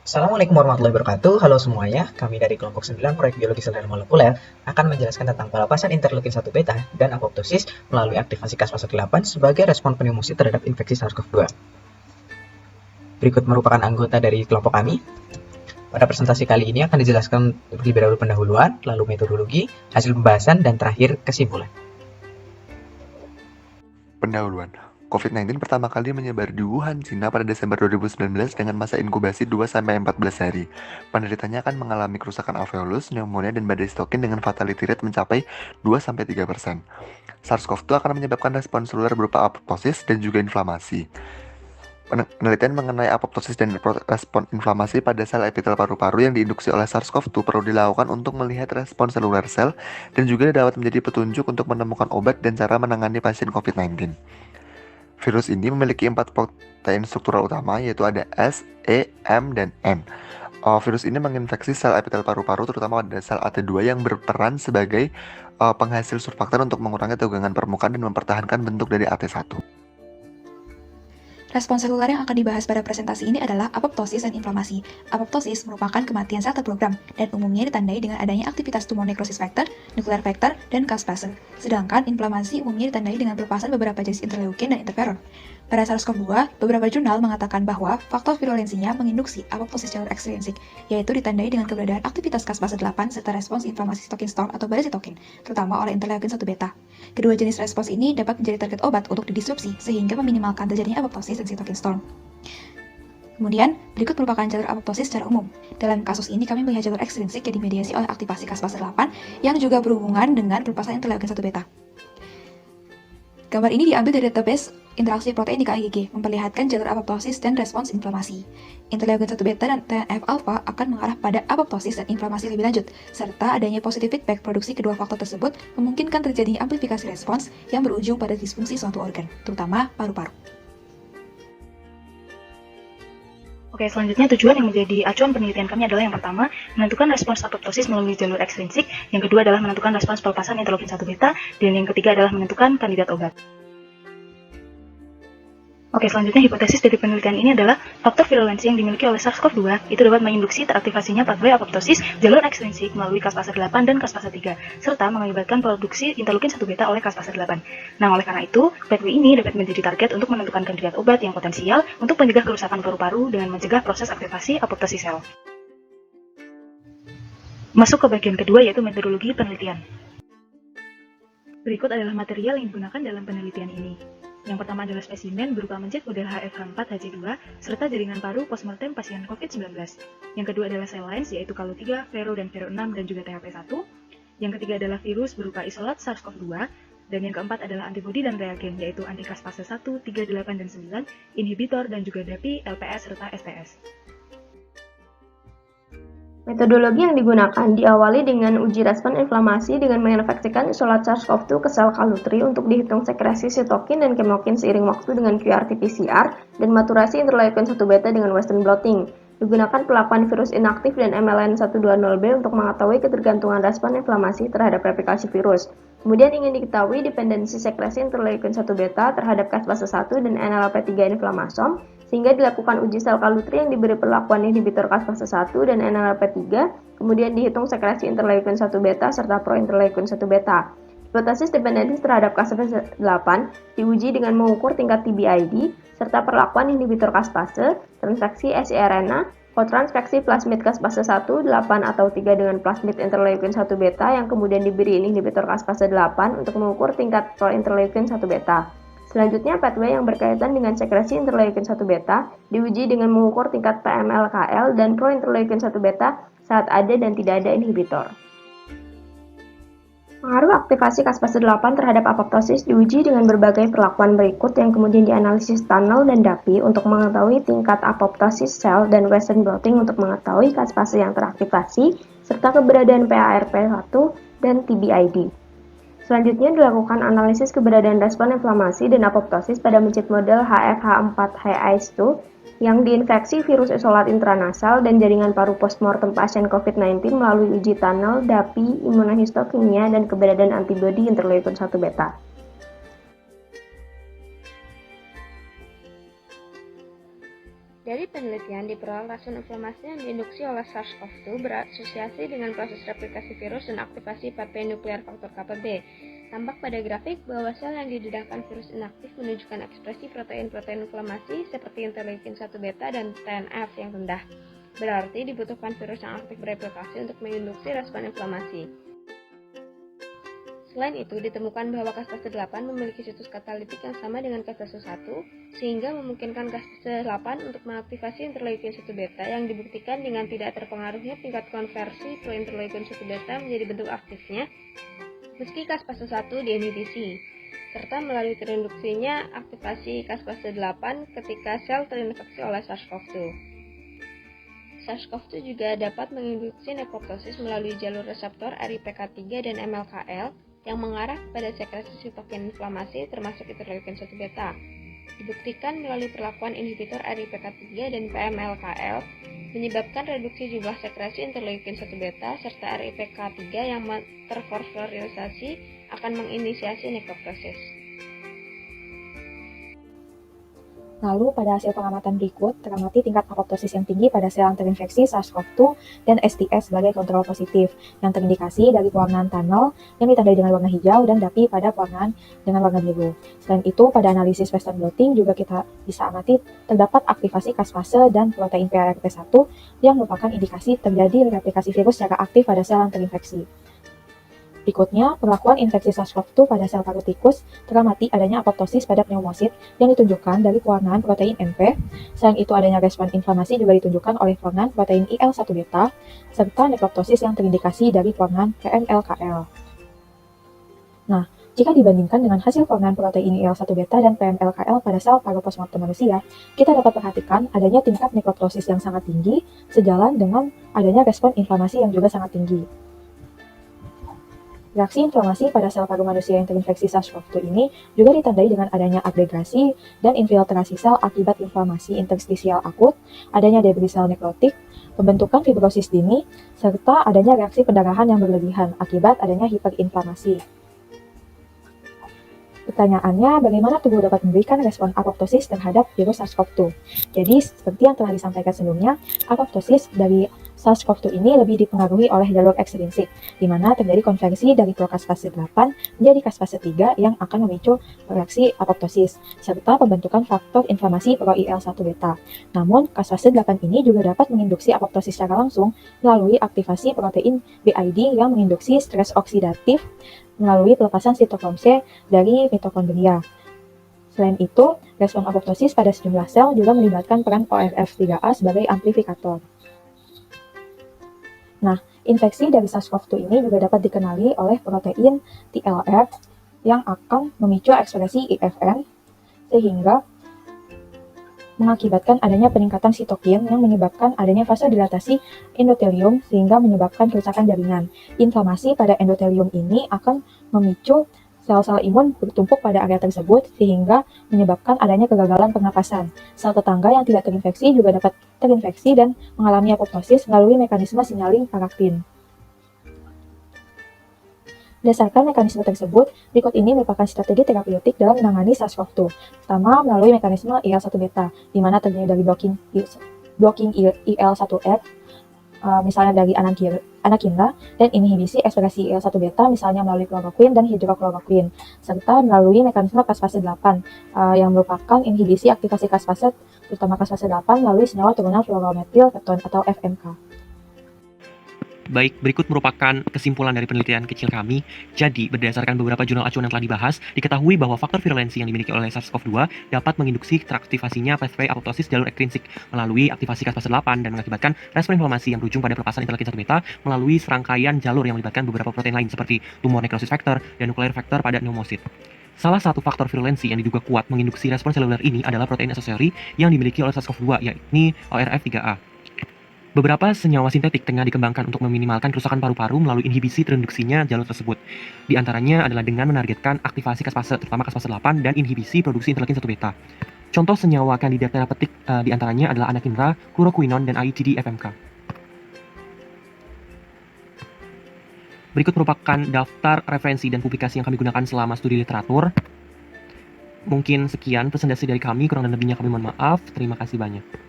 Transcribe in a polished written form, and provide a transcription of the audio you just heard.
Assalamualaikum warahmatullahi wabarakatuh. Halo semuanya, kami dari kelompok 9 Proyek Biologi Sel dan Molekuler akan menjelaskan tentang pelepasan interleukin 1 beta dan apoptosis melalui aktivasi caspase 8 sebagai respon pneumosit terhadap infeksi SARS-CoV-2. Berikut merupakan anggota dari kelompok kami. Pada presentasi kali ini akan dijelaskan terlebih dahulu pendahuluan, lalu metodologi, hasil pembahasan, dan terakhir kesimpulan. Pendahuluan. COVID-19 pertama kali menyebar di Wuhan, Cina pada Desember 2019 dengan masa inkubasi 2-14 hari. Penderitanya akan mengalami kerusakan alveolus, pneumonia, dan badai sitokin dengan fatality rate mencapai 2-3%. SARS-CoV-2 akan menyebabkan respon seluler berupa apoptosis dan juga inflamasi. Penelitian mengenai apoptosis dan respon inflamasi pada sel epitel paru-paru yang diinduksi oleh SARS-CoV-2 perlu dilakukan untuk melihat respon seluler sel dan juga dapat menjadi petunjuk untuk menemukan obat dan cara menangani pasien COVID-19. Virus ini memiliki 4 protein struktural utama, yaitu ada S, E, M, dan N. Virus ini menginfeksi sel epitel paru-paru, terutama pada sel AT2 yang berperan sebagai penghasil surfaktan untuk mengurangi tegangan permukaan dan mempertahankan bentuk dari AT1. Respon seluler yang akan dibahas pada presentasi ini adalah apoptosis dan inflamasi. Apoptosis merupakan kematian sel terprogram dan umumnya ditandai dengan adanya aktivitas tumor necrosis factor, nuclear factor, dan caspase. Sedangkan inflamasi umumnya ditandai dengan pelepasan beberapa jenis interleukin dan interferon. Pada SARS-CoV-2, beberapa jurnal mengatakan bahwa faktor virulensinya menginduksi apoptosis jalur ekstrinsik, yaitu ditandai dengan keberadaan aktivitas caspase 8 serta respons inflamasi sitokin storm atau badai sitokin, terutama oleh interleukin 1 beta. Kedua jenis respons ini dapat menjadi target obat untuk didisrupsi sehingga meminimalkan terjadinya apoptosis dan sitokin storm. Kemudian, berikut merupakan jalur apoptosis secara umum. Dalam kasus ini, kami melihat jalur ekstrinsik yang dimediasi oleh aktivasi caspase 8 yang juga berhubungan dengan pelepasan interleukin 1 beta. Gambar ini diambil dari database interaksi protein di KIGG, memperlihatkan jalur apoptosis dan respons inflamasi. Interleukin 1 beta dan TNF-alpha akan mengarah pada apoptosis dan inflamasi lebih lanjut, serta adanya positive feedback produksi kedua faktor tersebut memungkinkan terjadinya amplifikasi respons yang berujung pada disfungsi suatu organ, terutama paru-paru. Oke, selanjutnya tujuan yang menjadi acuan penelitian kami adalah yang pertama, menentukan respons apoptosis melalui jalur ekstrinsik, yang kedua adalah menentukan respons pelepasan interleukin 1 beta, dan yang ketiga adalah menentukan kandidat obat. Oke, selanjutnya hipotesis dari penelitian ini adalah faktor virulensi yang dimiliki oleh SARS-CoV-2 itu dapat menginduksi teraktivasinya pathway apoptosis jalur ekstrinsik melalui caspase 8 dan caspase 3, serta mengakibatkan produksi interleukin 1 beta oleh caspase 8. Nah, oleh karena itu, pathway ini dapat menjadi target untuk menentukan kandidat obat yang potensial untuk mencegah kerusakan paru-paru dengan mencegah proses aktivasi apoptosis sel. Masuk ke bagian kedua, yaitu metodologi penelitian. Berikut adalah material yang digunakan dalam penelitian ini. Yang pertama adalah spesimen berupa mencet model HFH4-HC2 serta jaringan paru postmortem pasien COVID-19. Yang kedua adalah cell lines yaitu Calu3, Vero dan Vero 6 dan juga THP1. Yang ketiga adalah virus berupa isolat SARS-CoV-2. Dan yang keempat adalah antibodi dan reagen yaitu antikaspase 1, 3, 8, dan 9, inhibitor dan juga DAPI, LPS serta STS. Metodologi yang digunakan diawali dengan uji respon inflamasi dengan menginfeksikan isolat SARS-CoV-2 ke sel Calu3 untuk dihitung sekresi sitokin dan kemokin seiring waktu dengan qRT-PCR dan maturasi interleukin 1 beta dengan Western blotting. Digunakan pelakuan virus inaktif dan MLN120B untuk mengetahui ketergantungan respon inflamasi terhadap replikasi virus. Kemudian ingin diketahui dependensi sekresi interleukin 1 beta terhadap caspase 1 dan NLRP3 inflamasom, sehingga dilakukan uji sel Calu3 yang diberi perlakuan inhibitor caspase 1 dan NLRP3, kemudian dihitung sekresi interleukin 1 beta serta prointerleukin 1 beta. Hipotesis dependensi terhadap caspase 8 diuji dengan mengukur tingkat TBID serta perlakuan inhibitor caspase, transfeksi siRNA, kotransfeksi plasmid caspase 1, 8 atau 3 dengan plasmid interleukin 1 beta yang kemudian diberi inhibitor caspase 8 untuk mengukur tingkat prointerleukin 1 beta. Selanjutnya, pathway yang berkaitan dengan sekresi interleukin 1 beta diuji dengan mengukur tingkat PMLKL dan prointerleukin 1 beta saat ada dan tidak ada inhibitor. Pengaruh aktivasi caspase 8 terhadap apoptosis diuji dengan berbagai perlakuan berikut yang kemudian dianalisis tunnel dan DAPI untuk mengetahui tingkat apoptosis sel dan Western blotting untuk mengetahui caspase yang teraktivasi serta keberadaan PARP1 dan TBID. Selanjutnya dilakukan analisis keberadaan respon inflamasi dan apoptosis pada mencit model HFH4-HICE2 yang diinfeksi virus isolat intranasal dan jaringan paru postmortem pasien COVID-19 melalui uji tunnel, DAPI, imunohistokimia, dan keberadaan antibodi interleukin 1 beta. Dari penelitian diperoleh respon inflamasi yang diinduksi oleh SARS-CoV-2 berasosiasi dengan proses replikasi virus dan aktivasi pathway nuklear faktor Kappa B. Tampak pada grafik bahwa sel yang didedahkan virus inaktif menunjukkan ekspresi protein-protein inflamasi seperti interleukin 1 beta dan TNF yang rendah. Berarti dibutuhkan virus yang aktif bereplikasi untuk menginduksi respon inflamasi. Selain itu, ditemukan bahwa caspase 8 memiliki situs katalitik yang sama dengan caspase 1, sehingga memungkinkan caspase 8 untuk mengaktifasi interleukin 1 beta yang dibuktikan dengan tidak terpengaruhnya tingkat konversi pro-interleukin 1 beta menjadi bentuk aktifnya, meski caspase 1 diinhibisi, serta melalui terinduksinya aktivasi caspase 8 ketika sel terinfeksi oleh SARS-CoV-2. SARS-CoV-2 juga dapat menginduksi nekroptosis melalui jalur reseptor RIPK3 dan MLKL yang mengarah kepada sekresi sitokin inflamasi termasuk interleukin 1 beta. Dibuktikan melalui perlakuan inhibitor RIPK3 dan PMLKL menyebabkan reduksi jumlah sekresi interleukin 1 beta serta RIPK3 yang terfosforisasi akan menginisiasi nekroptosis. Lalu, pada hasil pengamatan berikut, teramati tingkat apoptosis yang tinggi pada sel yang terinfeksi SARS-CoV-2 dan STS sebagai kontrol positif, yang terindikasi dari pewarnaan tunnel yang ditandai dengan warna hijau dan DAPI pada pewarnaan dengan warna biru. Selain itu, pada analisis Western blotting juga kita bisa amati terdapat aktivasi caspase dan protein PRRT1 yang merupakan indikasi terjadi replikasi virus secara aktif pada sel yang terinfeksi. Berikutnya, perlakuan infeksi SARS-CoV-2 pada sel paru tikus teramati adanya apoptosis pada pneumosit yang ditunjukkan dari pewarnaan protein NP. Selain itu, adanya respon inflamasi juga ditunjukkan oleh pewarnaan protein IL-1 beta, serta nekroptosis yang terindikasi dari pewarnaan PMLKL. Nah, jika dibandingkan dengan hasil pewarnaan protein IL-1 beta dan PMLKL pada sel paru postmortem manusia, kita dapat perhatikan adanya tingkat nekroptosis yang sangat tinggi sejalan dengan adanya respon inflamasi yang juga sangat tinggi. Reaksi inflamasi pada sel paru manusia yang terinfeksi SARS-CoV-2 ini juga ditandai dengan adanya agregasi dan infiltrasi sel akibat inflamasi interstisial akut, adanya debris sel nekrotik, pembentukan fibrosis dini, serta adanya reaksi pendarahan yang berlebihan akibat adanya hiperinflamasi. Pertanyaannya, bagaimana tubuh dapat memberikan respon apoptosis terhadap virus SARS-CoV-2? Jadi, seperti yang telah disampaikan sebelumnya, apoptosis dari SARS-CoV-2 ini lebih dipengaruhi oleh jalur ekstrinsik, di mana terjadi konversi dari procaspase 8 menjadi caspase 3 yang akan memicu reaksi apoptosis, serta pembentukan faktor inflamasi pro-IL-1 beta. Namun, caspase 8 ini juga dapat menginduksi apoptosis secara langsung melalui aktivasi protein BID yang menginduksi stres oksidatif melalui pelepasan sitokrom C dari mitokondria. Selain itu, respon apoptosis pada sejumlah sel juga melibatkan peran ORF3A sebagai amplifikator. Nah, infeksi dari SARS-CoV-2 ini juga dapat dikenali oleh protein TLR yang akan memicu ekspresi IFN, sehingga mengakibatkan adanya peningkatan sitokin yang menyebabkan adanya vasodilatasi endotelium sehingga menyebabkan kerusakan jaringan. Inflamasi pada endotelium ini akan memicu sel-sel imun bertumpuk pada area tersebut sehingga menyebabkan adanya kegagalan pernapasan. Sel tetangga yang tidak terinfeksi juga dapat terinfeksi dan mengalami apoptosis melalui mekanisme signaling paraktin. Berdasarkan mekanisme tersebut, berikut ini merupakan strategi terapeutik dalam menangani SARS-CoV-2. Pertama, melalui mekanisme IL-1 beta, di mana terdiri dari blocking IL-1R, misalnya dari anakinra, dan inhibisi ekspresi IL-1 beta, misalnya melalui kloroquine dan hidrokloroquine, serta melalui mekanisme caspase 8, yang merupakan inhibisi aktivasi caspase, terutama caspase 8, melalui senyawa turunan fluorometil keton atau FMK. Baik, berikut merupakan kesimpulan dari penelitian kecil kami. Jadi, berdasarkan beberapa jurnal acuan yang telah dibahas, diketahui bahwa faktor virulensi yang dimiliki oleh SARS-CoV-2 dapat menginduksi teraktivasinya pathway apoptosis jalur ekstrinsik melalui aktivasi caspase 8 dan mengakibatkan respon inflamasi yang berujung pada pelepasan interleukin 1 beta melalui serangkaian jalur yang melibatkan beberapa protein lain seperti tumor necrosis factor dan nuclear factor pada pneumosit. Salah satu faktor virulensi yang diduga kuat menginduksi respon seluler ini adalah protein accessory yang dimiliki oleh SARS-CoV-2, yakni ORF3A. Beberapa senyawa sintetik tengah dikembangkan untuk meminimalkan kerusakan paru-paru melalui inhibisi terinduksinya jalur tersebut. Di antaranya adalah dengan menargetkan aktivasi caspase, terutama caspase 8, dan inhibisi produksi interleukin 1 beta. Contoh senyawa kandidat terapeutik di antaranya adalah anakinra, chloroquinone, dan IgD-FMK. Berikut merupakan daftar referensi dan publikasi yang kami gunakan selama studi literatur. Mungkin sekian presentasi dari kami, kurang dan lebihnya kami mohon maaf. Terima kasih banyak.